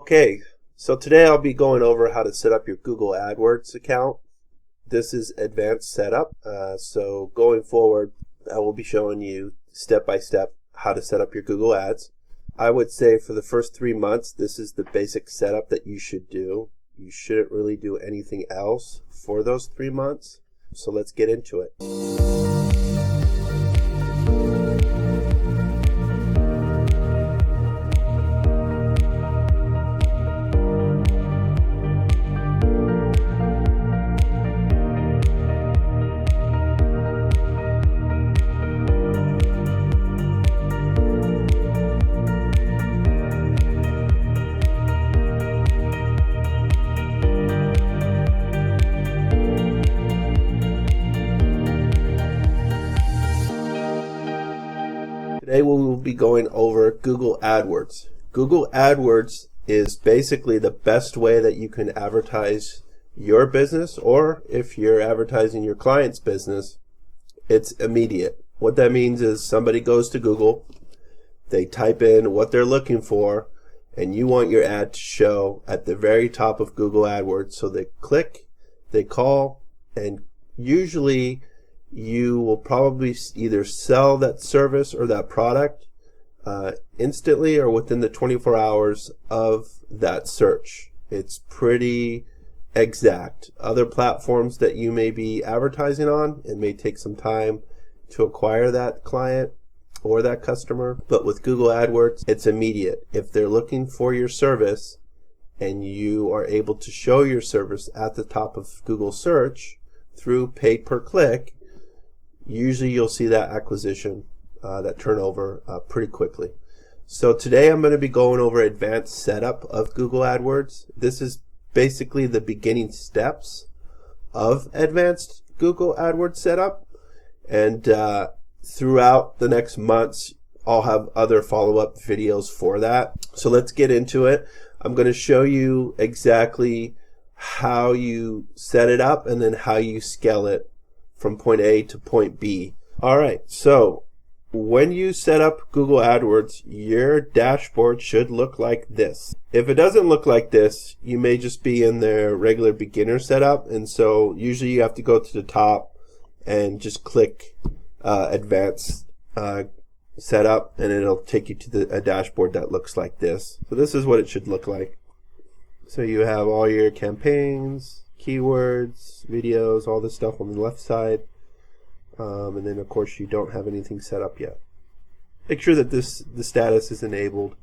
Okay, so today I'll be going over how to set up your Google AdWords account. This is advanced setup, so going forward I will be showing you step by step how to set up your Google Ads. I would say for the first 3 months this is the basic setup that you should do. You shouldn't really do anything else for those 3 months, so let's get into it. Today we will be going over Google AdWords. Google AdWords is basically the best way that you can advertise your business, or if you're advertising your client's business, it's immediate. What that means is somebody goes to Google, they type in what they're looking for, and you want your ad to show at the very top of Google AdWords. So they click, they call, and usually you will probably either sell that service or that product instantly or within the 24 hours of that search. It's pretty exact. Other platforms that you may be advertising on, it may take some time to acquire that client or that customer, but with Google AdWords it's immediate. If they're looking for your service and you are able to show your service at the top of Google search through pay per click, usually you'll see that acquisition, that turnover pretty quickly. So today I'm going to be going over advanced setup of Google AdWords. This is basically the beginning steps of advanced Google AdWords setup, and throughout the next months I'll have other follow-up videos for that. So let's get into it. I'm going to show you exactly how you set it up and then how you scale it from point A to point B. Alright, so when you set up Google AdWords, your dashboard should look like this. If it doesn't look like this, you may just be in their regular beginner setup, and so usually you have to go to the top and just click advanced setup, and it'll take you to a dashboard that looks like this. So this is what it should look like. So you have all your campaigns, keywords, videos, all this stuff on the left side, and then of course you don't have anything set up yet. Make sure that the status is enabled.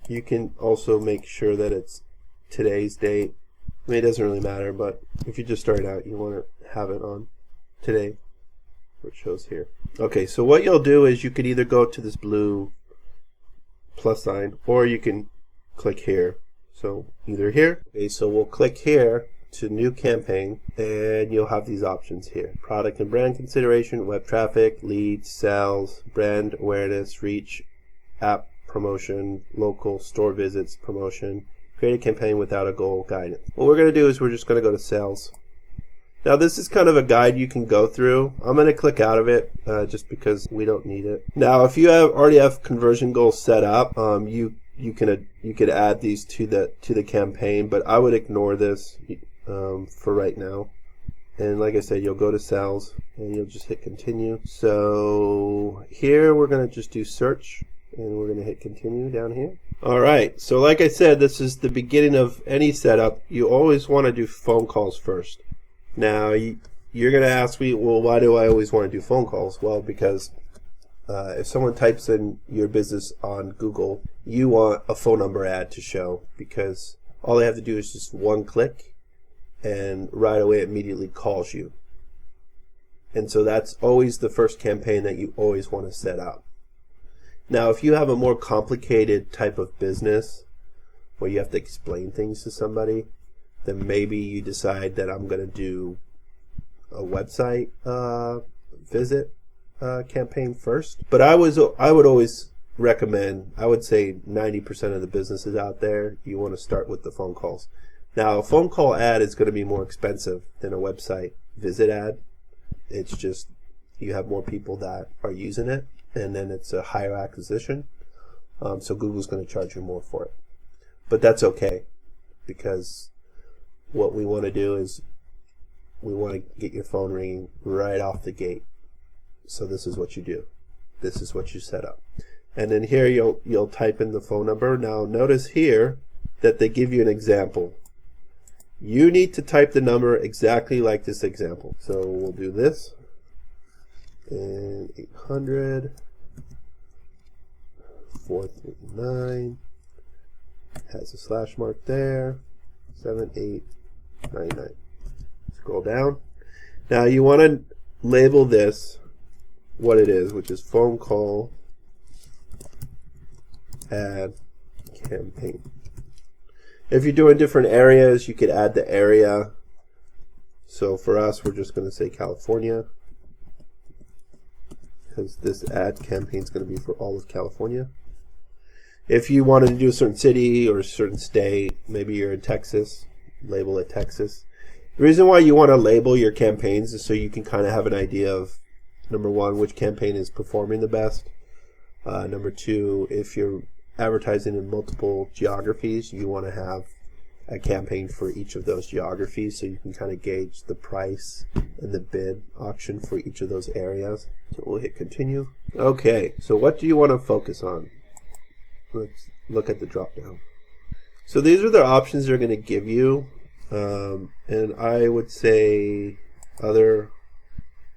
You can also make sure that it's today's date. I mean, it doesn't really matter, but if you just start out, you want to have it on today, where it shows here. Okay, so what you'll do is you could either go to this blue plus sign, or you can click here. So either here. Okay, so we'll click here to new campaign, and you'll have these options here: product and brand consideration, web traffic, leads, sales, brand awareness, reach, app promotion, local store visits, promotion, create a campaign without a goal, guidance. What we're going to do is we're just going to go to sales. Now this is kind of a guide you can go through. I'm going to click out of it just because we don't need it. Now if you already have conversion goals set up, you could add these to the campaign, but I would ignore this for right now. And like I said, you'll go to sales and you'll just hit continue. So here we're going to just do search, and we're going to hit continue down here. Alright, so like I said, this is the beginning of any setup. You always want to do phone calls first. Now you're going to ask me, well, why do I always want to do phone calls? Well, because if someone types in your business on Google, you want a phone number ad to show, because all they have to do is just one click and right away it immediately calls you. And so that's always the first campaign that you always want to set up. Now if you have a more complicated type of business where you have to explain things to somebody, then maybe you decide that I'm going to do a website visit campaign first. But I would always recommend, I would say 90% of the businesses out there, you want to start with the phone calls. Now a phone call ad is going to be more expensive than a website visit ad. It's just you have more people that are using it, and then it's a higher acquisition. So Google's going to charge you more for it. but that's okay, because what we want to do is we want to get your phone ringing right off the gate. So this is what you do. This is what you set up. And then here you'll type in the phone number. Now notice here that they give you an example. You need to type the number exactly like this example. So we'll do this. And 800 439 has a slash mark there. 7899. Scroll down. Now you want to label this what it is, which is phone call ad campaign. If you're doing different areas, you could add the area. So for us, we're just going to say California, because this ad campaign is going to be for all of California. If you wanted to do a certain city or a certain state, maybe you're in Texas, label it Texas. The reason why you want to label your campaigns is so you can kind of have an idea of, number one, which campaign is performing the best. Number two, if you're advertising in multiple geographies, you want to have a campaign for each of those geographies so you can kind of gauge the price and the bid auction for each of those areas. So we'll hit continue. Okay, so what do you want to focus on? Let's look at the drop down. So these are the options they're going to give you, and I would say other.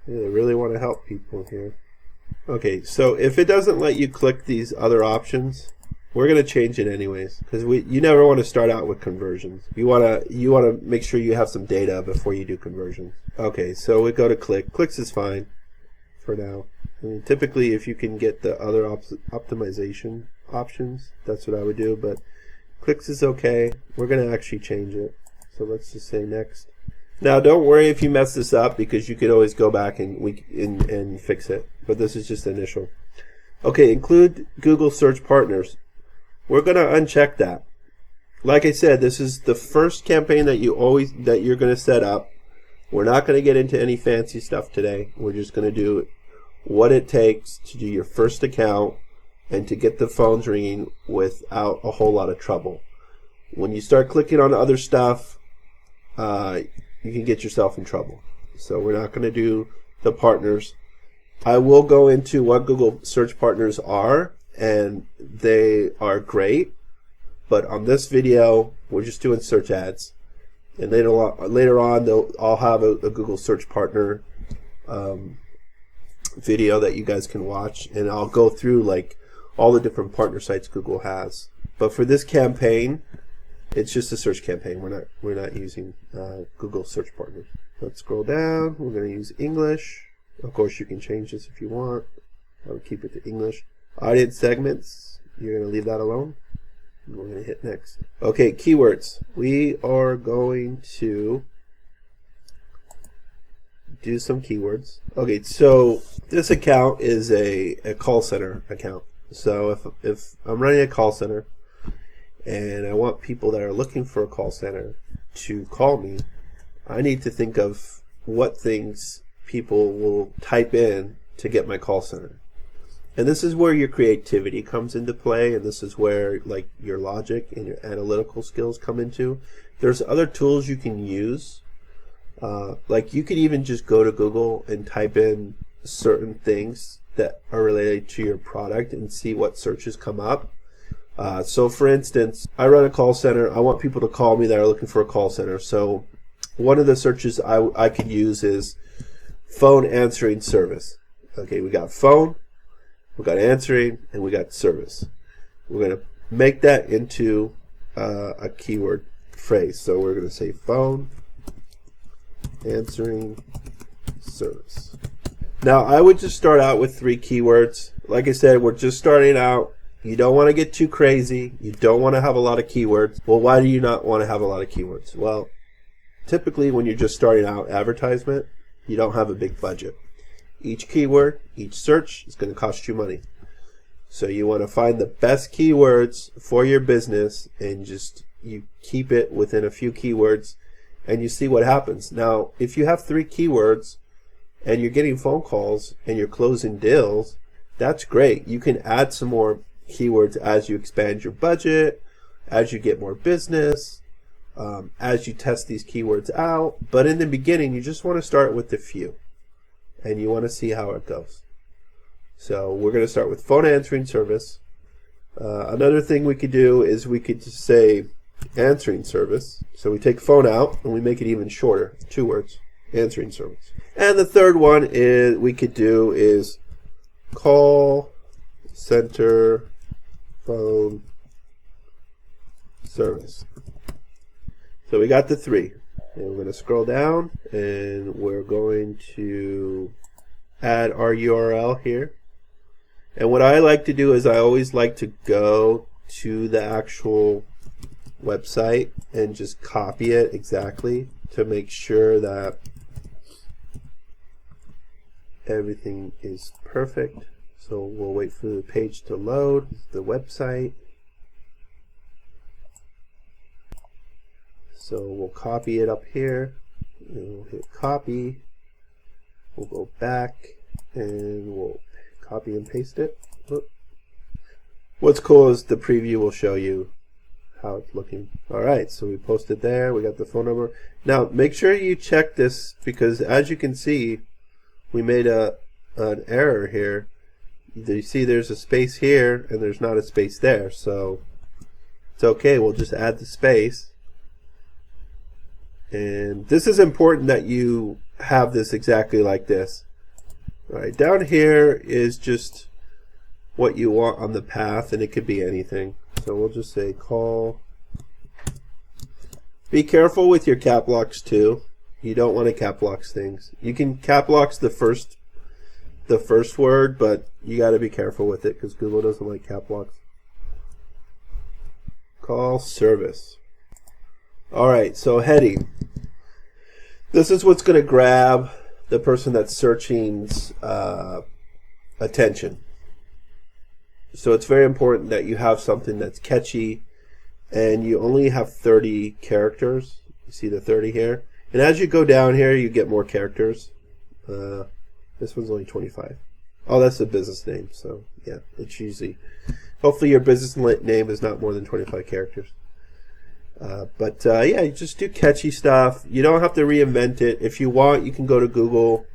Yeah, they really want to help people here. Okay, so if it doesn't let you click these other options, we're going to change it anyways, because you never want to start out with conversions. You want to make sure you have some data before you do conversions. Okay, so we go to click. Clicks is fine for now. I mean, typically, if you can get the other optimization options, that's what I would do. But clicks is okay. We're going to actually change it. So let's just say next. Now, don't worry if you mess this up, because you could always go back and fix it. But this is just initial. Okay, include Google Search Partners. We're going to uncheck that. Like I said, this is the first campaign that you're going to set up. We're not going to get into any fancy stuff today. We're just going to do what it takes to do your first account and to get the phones ringing without a whole lot of trouble. When you start clicking on other stuff, you can get yourself in trouble. So we're not going to do the partners. I will go into what Google Search Partners are, and they are great. But on this video, we're just doing search ads. And later on, I'll have a Google Search Partner video that you guys can watch, and I'll go through like all the different partner sites Google has. But for this campaign, it's just a search campaign. We're not using Google Search Partners. Let's scroll down. We're going to use English. Of course, you can change this if you want. I would keep it to English. Audience segments. You're going to leave that alone. And we're going to hit next. Okay, keywords. We are going to do some keywords. Okay, so this account is a call center account. So if I'm running a call center and I want people that are looking for a call center to call me, I need to think of what things people will type in to get my call center. And this is where your creativity comes into play, and this is where like your logic and your analytical skills come into. There's other tools you can use. Like you could even just go to Google and type in certain things that are related to your product and see what searches come up. So for instance, I run a call center. I want people to call me that are looking for a call center. So one of the searches I could use is phone answering service. Okay, we got phone, we got answering, and we got service. We're going to make that into a keyword phrase. So we're going to say phone answering service. Now I would just start out with 3 keywords. Like I said, we're just starting out. You don't want to get too crazy. You don't want to have a lot of keywords. Well, why do you not want to have a lot of keywords? Well, typically when you're just starting out advertisement, you don't have a big budget. Each keyword, each search is going to cost you money. So you want to find the best keywords for your business, and just you keep it within a few keywords and you see what happens. Now, if you have 3 keywords and you're getting phone calls and you're closing deals, that's great. You can add some more keywords as you expand your budget, as you get more business, as you test these keywords out. But in the beginning, you just want to start with a few, and you want to see how it goes. So we're going to start with phone answering service. Another thing we could do is we could just say answering service. So we take phone out and we make it even shorter, 2 words, answering service. And the third one is we could do is call center phone service. So we got the 3. And we're going to scroll down and we're going to add our URL here. And what I like to do is I always like to go to the actual website and just copy it exactly to make sure that everything is perfect. So we'll wait for the page to load, the website. So we'll copy it up here, and we'll hit copy. We'll go back and we'll copy and paste it. What's cool is the preview will show you how it's looking. Alright, so we posted there, we got the phone number. Now make sure you check this, because as you can see, we made an error here. You see there's a space here and there's not a space there, so it's okay, we'll just add the space. And this is important that you have this exactly like this. All right, down here is just what you want on the path, and it could be anything. So we'll just say call. Be careful with your cap locks too. You don't want to cap lock things. You can cap lock the first word, but you got to be careful with it because Google doesn't like cap locks. Call service. All right, so heading. This is what's going to grab the person that's searching's attention. So it's very important that you have something that's catchy, and you only have 30 characters. You see the 30 here? And as you go down here, you get more characters. This one's only 25. Oh, that's a business name, so yeah, it's usually... Hopefully your business name is not more than 25 characters. Yeah, you just do catchy stuff. You don't have to reinvent it. If you want, you can go to Google,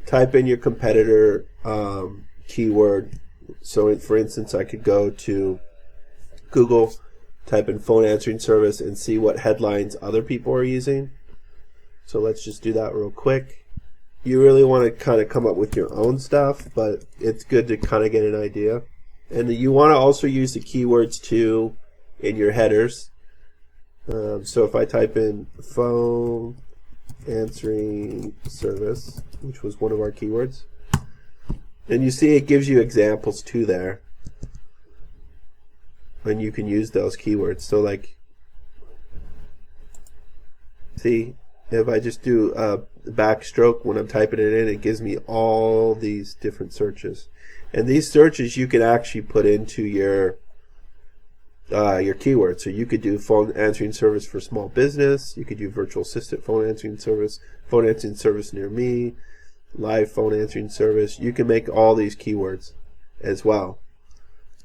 type in your competitor keyword. So for instance, I could go to Google, type in phone answering service, and see what headlines other people are using. So let's just do that real quick. You really want to kind of come up with your own stuff, but it's good to kind of get an idea. And you want to also use the keywords too in your headers. So if I type in phone answering service, which was one of our keywords, and you see it gives you examples too there, and you can use those keywords. So like, see, if I just do a backstroke when I'm typing it in, it gives me all these different searches, and these searches you can actually put into your keywords. So you could do phone answering service for small business, you could do virtual assistant phone answering service near me, live phone answering service. You can make all these keywords as well.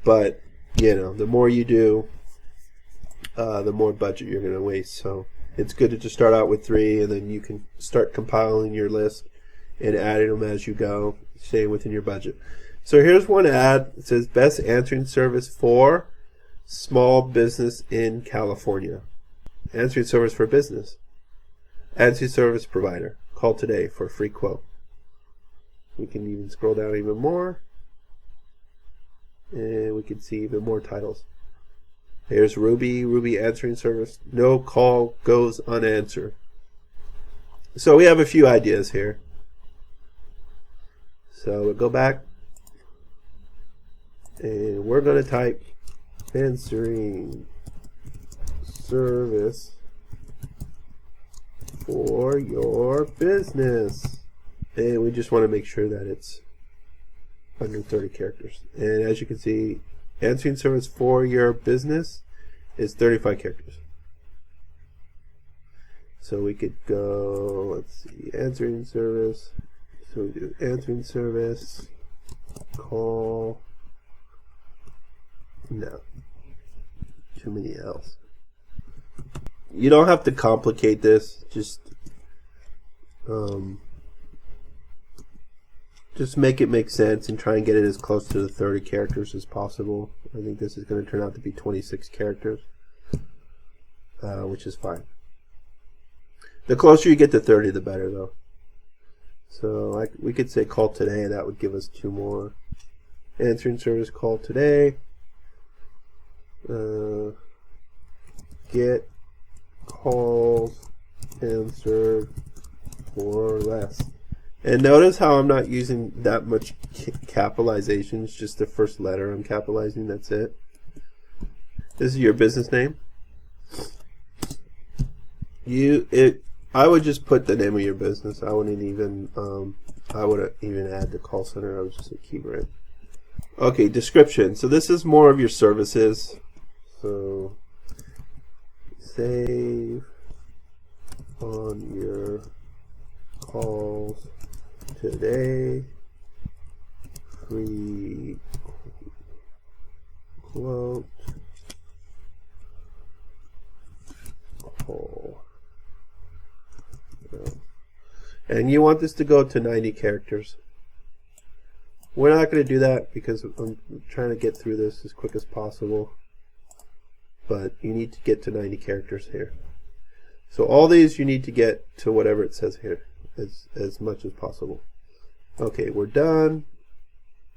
But you know, the more you do, the more budget you're going to waste. So it's good to just start out with 3, and then you can start compiling your list and adding them as you go, staying within your budget. So here's one ad. It says best answering service for small business in California. Answering service for business. Answering service provider. Call today for a free quote. We can even scroll down even more, and we can see even more titles. Here's Ruby answering service. No call goes unanswered. So we have a few ideas here. So we'll go back, and we're going to type answering service for your business, and we just want to make sure that it's under 30 characters. And as you can see, answering service for your business is 35 characters. So we could go, let's see, answering service. So we do answering service, call, no, too many L's. You don't have to complicate this. Just make it make sense and try and get it as close to the 30 characters as possible. I think this is going to turn out to be 26 characters, which is fine. The closer you get to 30, the better, though. So we could say call today. That would give us 2 more. Answering service call today. Get calls answered for less. And notice how I'm not using that much capitalizations, just the first letter I'm capitalizing, that's it. This is your business name. I would just put the name of your business. I wouldn't even add the call center. I would just say Keybrand. Okay, description. So this is more of your services. So save on your calls today, free quote call. And you want this to go to 90 characters. We're not going to do that because I'm trying to get through this as quick as possible. But you need to get to 90 characters here. So all these you need to get to whatever it says here as much as possible. Okay, we're done.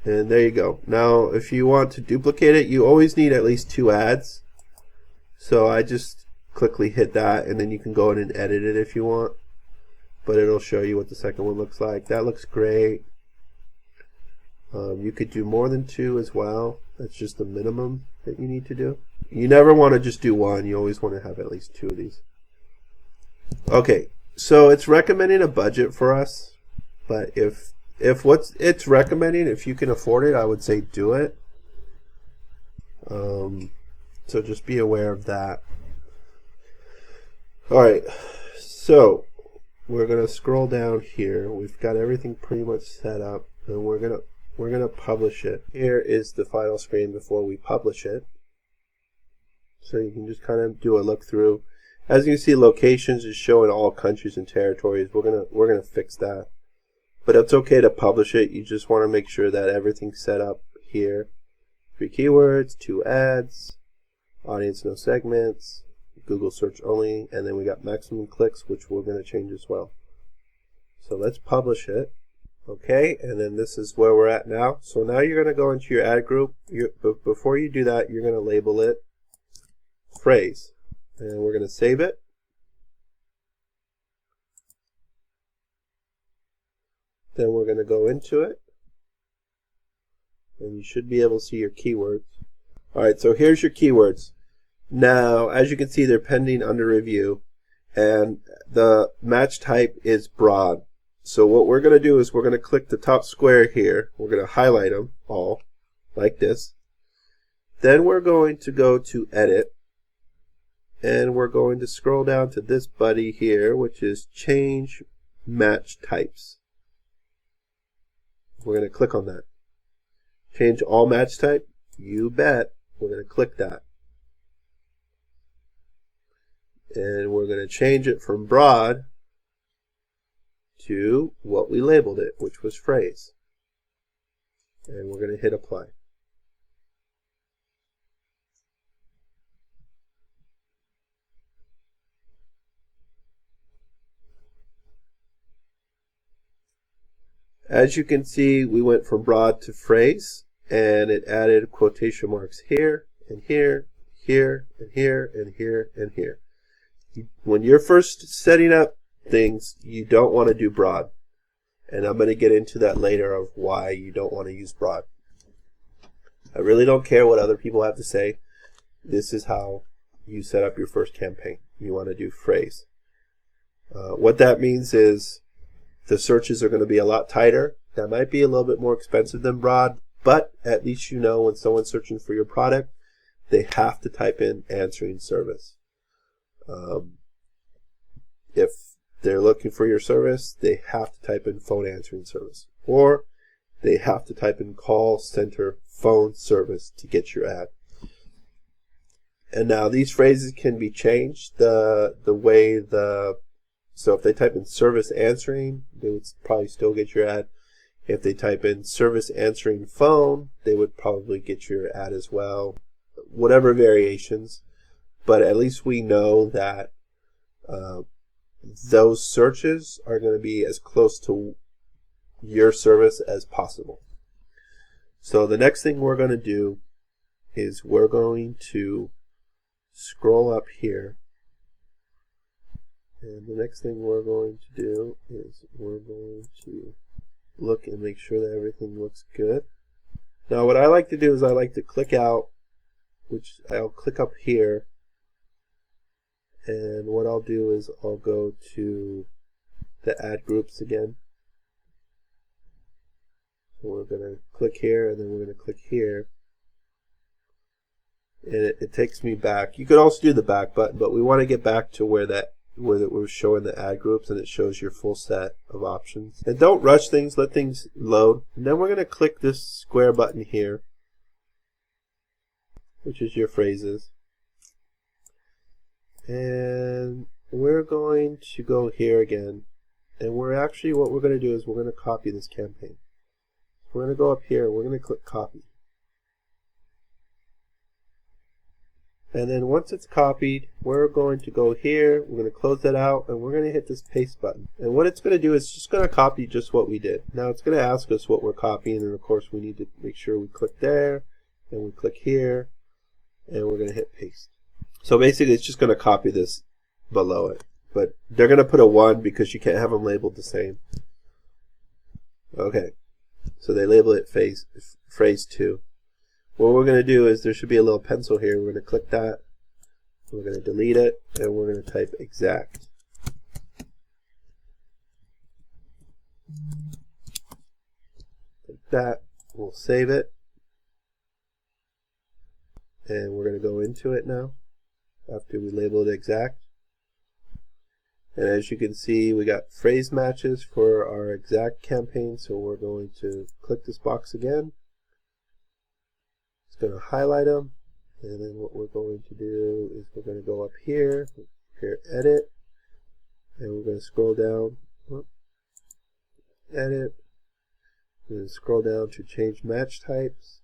And there you go. Now if you want to duplicate it, you always need at least 2 ads. So I just quickly hit that, and then you can go in and edit it if you want. But it'll show you what the second one looks like. That looks great. You could do more than 2 as well. That's just the minimum that you need to do. You never want to just do 1. You always want to have at least 2 of these. Okay, so it's recommending a budget for us. But if what it's recommending, if you can afford it, I would say do it. So just be aware of that. All right, so we're gonna scroll down here. We've got everything pretty much set up, and we're gonna publish it. Here is the final screen before we publish it. So you can just kind of do a look through. As you can see, locations is showing all countries and territories. We're gonna fix that, but it's okay to publish it. You just want to make sure that everything's set up here. 3 keywords, 2 ads, audience no segments, Google search only, and then we got maximum clicks, which we're going to change as well. So let's publish it. Okay, and then this is where we're at now. So now you're going to go into your ad group. But before you do that, you're going to label it phrase, and we're going to save it. Then we're going to go into it, and you should be able to see your keywords. All right, so here's your keywords. Now, as you can see, they're pending under review, and the match type is broad. So what we're going to do is we're going to click the top square here. We're going to highlight them all like this. Then we're going to go to edit, and we're going to scroll down to this buddy here, which is change match types. We're going to click on that. Change all match type? You bet. We're going to click that. And we're going to change it from broad to what we labeled it, which was phrase. And we're going to hit apply. As you can see, we went from broad to phrase, and it added quotation marks here, and here, here, and here, and here, and here. When you're first setting up things, you don't want to do broad. And I'm going to get into that later of why you don't want to use broad. I really don't care what other people have to say. This is how you set up your first campaign. You want to do phrase. What that means is the searches are going to be a lot tighter. That might be a little bit more expensive than broad, but at least you know when someone's searching for your product, they have to type in answering service. If they're looking for your service, they have to type in phone answering service, or they have to type in call center phone service to get your ad. And now these phrases can be changed. The way so if they type in service answering, they would probably still get your ad. If they type in service answering phone, they would probably get your ad as well. Whatever variations, but at least we know that those searches are going to be as close to your service as possible. So the next thing we're going to do is we're going to scroll up here, and the next thing we're going to do is we're going to look and make sure that everything looks good. Now what I like to do is I like to click out, which I'll click up here, and what I'll do is I'll go to the ad groups again. So we're going to click here, and then we're going to click here, and it takes me back. You could also do the back button, but we want to get back to where we're showing the ad groups, and it shows your full set of options. And don't rush things, let things load. And then we're going to click this square button here, which is your phrases. And we're going to go here again, and what we're going to do is we're going to copy this campaign. We're going to go up here and we're going to click copy. And then once it's copied, we're going to go here, we're going to close that out, and we're going to hit this paste button. And what it's going to do is just going to copy just what we did. Now it's going to ask us what we're copying, and of course we need to make sure we click there, and we click here, and we're going to hit paste. So basically it's just going to copy this below it. But they're going to put a 1 because you can't have them labeled the same. Okay, so they label it phrase 2. What we're going to do is there should be a little pencil here. We're going to click that. We're going to delete it, and we're going to type exact. Like that. We'll save it. And we're going to go into it now after we label it exact. And as you can see, we got phrase matches for our exact campaign, so we're going to click this box again. It's going to highlight them, and then what we're going to do is we're going to go up here, edit, and we're going to scroll down, edit, we're going to scroll down to change match types,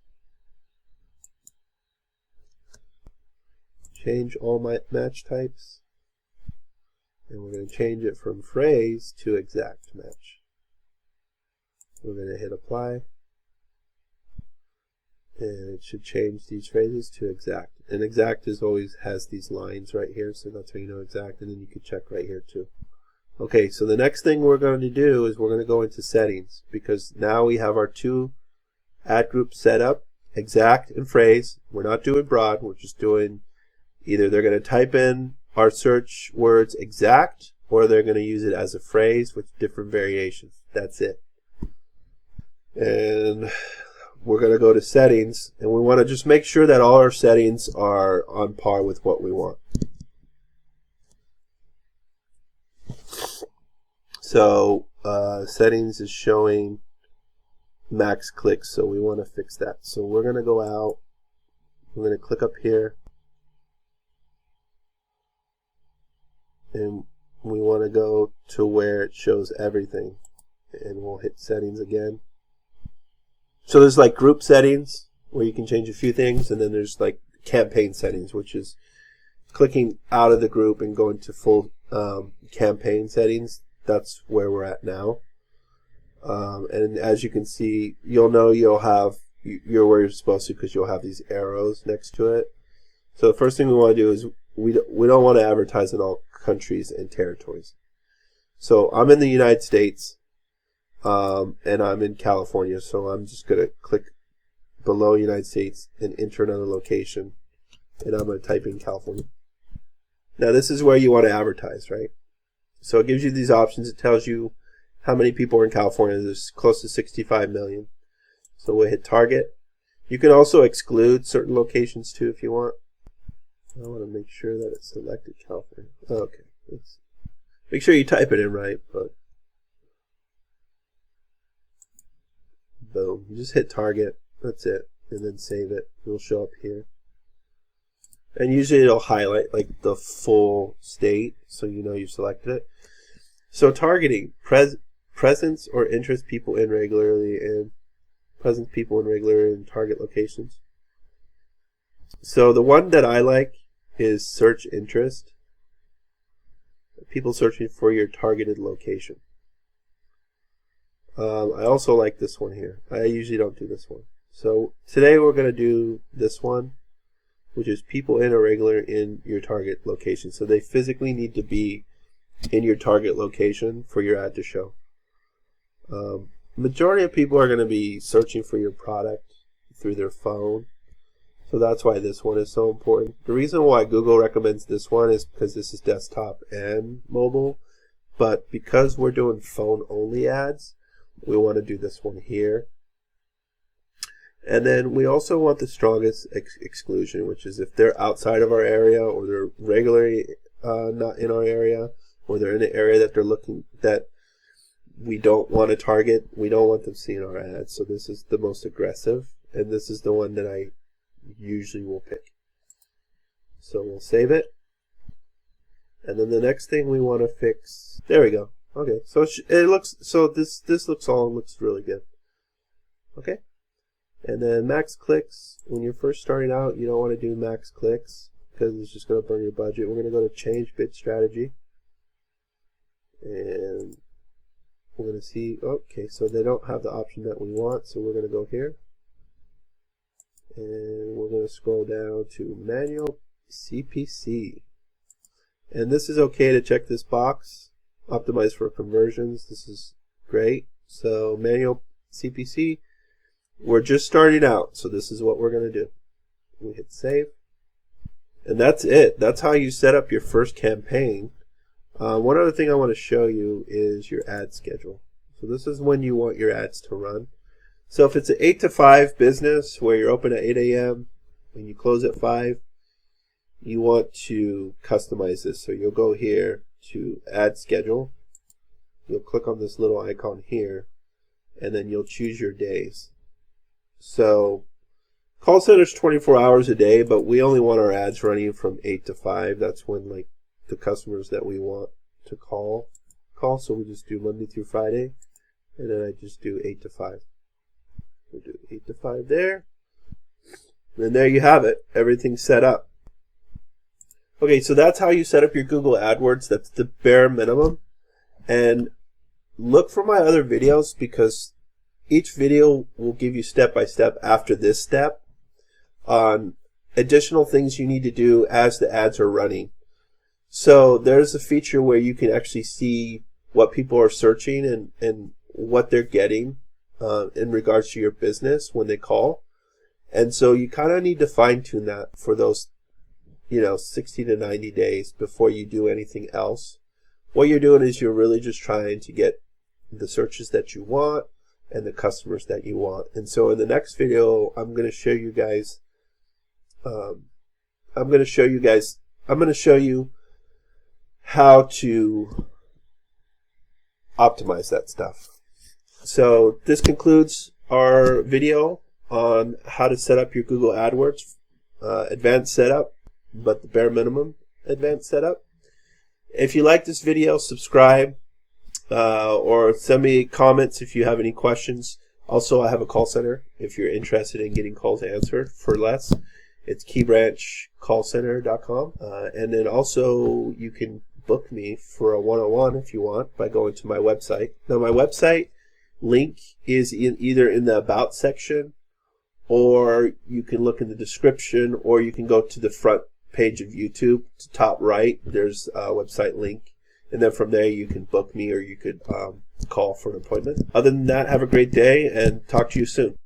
change all match types, and we're going to change it from phrase to exact match. We're going to hit apply, and it should change these phrases to exact. And exact always has these lines right here, so that's how you know exact, and then you can check right here too. Okay, so the next thing we're going to do is we're going to go into settings, because now we have our 2 ad groups set up, exact and phrase. We're not doing broad, we're just doing either they're going to type in our search words exact, or they're going to use it as a phrase with different variations. That's it. And we're going to go to settings, and we want to just make sure that all our settings are on par with what we want. So settings is showing max clicks, so we want to fix that. So we're going to go out, we're going to click up here, and we want to go to where it shows everything, and we'll hit settings again. So there's like group settings where you can change a few things, and then there's like campaign settings, which is clicking out of the group and going to full campaign settings. That's where we're at now. And as you can see, you'll know you're where you're supposed to, because you'll have these arrows next to it. So the first thing we want to do is we don't want to advertise in all countries and territories. So I'm in the United States, and I'm in California, so I'm just going to click below United States and enter another location, and I'm going to type in California. Now this is where you want to advertise, right? So it gives you these options. It tells you how many people are in California. There's close to 65 million. So we'll hit target. You can also exclude certain locations too if you want. I want to make sure that it's selected California. Okay, let's make sure you type it in right, but boom, you just hit target. That's it, and then save it. It'll show up here. And usually it'll highlight like the full state, so you know you've selected it. So targeting, presence or interest people in regularly, and presence people in regular and target locations. So the one that I like is search interest. People searching for your targeted location. I also like this one here. I usually don't do this one. So today we're going to do this one, which is people in or regular in your target location. So they physically need to be in your target location for your ad to show. Majority of people are going to be searching for your product through their phone. So that's why this one is so important. The reason why Google recommends this one is because this is desktop and mobile. But because we're doing phone only ads, we want to do this one here. And then we also want the strongest exclusion, which is if they're outside of our area, or they're regularly not in our area, or they're in an area that they're looking that we don't want to target. We don't want them seeing our ads. So this is the most aggressive, and this is the one that I usually will pick. So we'll save it. And then the next thing we want to fix, there we go. Okay, so it looks, so this looks really good. Okay. And then max clicks, when you're first starting out, you don't want to do max clicks because it's just going to burn your budget. We're going to go to change bid strategy. And we're going to see, okay, so they don't have the option that we want, so we're going to go here. And we're going to scroll down to manual CPC. And this is okay to check this box, optimize for conversions. This is great. So manual CPC. We're just starting out, so this is what we're going to do. We hit save. And that's it. That's how you set up your first campaign. One other thing I want to show you is your ad schedule. So this is when you want your ads to run. So if it's an 8 to 5 business where you're open at 8 a.m. and you close at 5, you want to customize this. So you'll go here to ad schedule. You'll click on this little icon here, and then you'll choose your days. So call center's 24 hours a day, but we only want our ads running from 8 to 5. That's when like the customers that we want to call. So we just do Monday through Friday, and then I just do 8 to 5. We'll do 8 to 5 there. And there you have it. Everything's set up. Okay, so that's how you set up your Google AdWords. That's the bare minimum. And look for my other videos because each video will give you step by step after this step on additional things you need to do as the ads are running. So there's a feature where you can actually see what people are searching and what they're getting in regards to your business when they call. And so you kind of need to fine tune that for those 60 to 90 days before you do anything else. What you're doing is you're really just trying to get the searches that you want and the customers that you want. And so in the next video, I'm going to show you guys how to optimize that stuff. So this concludes our video on how to set up your Google AdWords advanced setup, but the bare minimum advanced setup. If you like this video, subscribe or send me comments if you have any questions. Also, I have a call center if you're interested in getting calls answered for less. It's keybranchcallcenter.com. And then also you can book me for a one-on-one if you want by going to my website. Now my website link is either in the About section, or you can look in the description, or you can go to the front page of YouTube to top right. There's a website link, and then from there you can book me or you could call for an appointment. Other than that, have a great day and talk to you soon.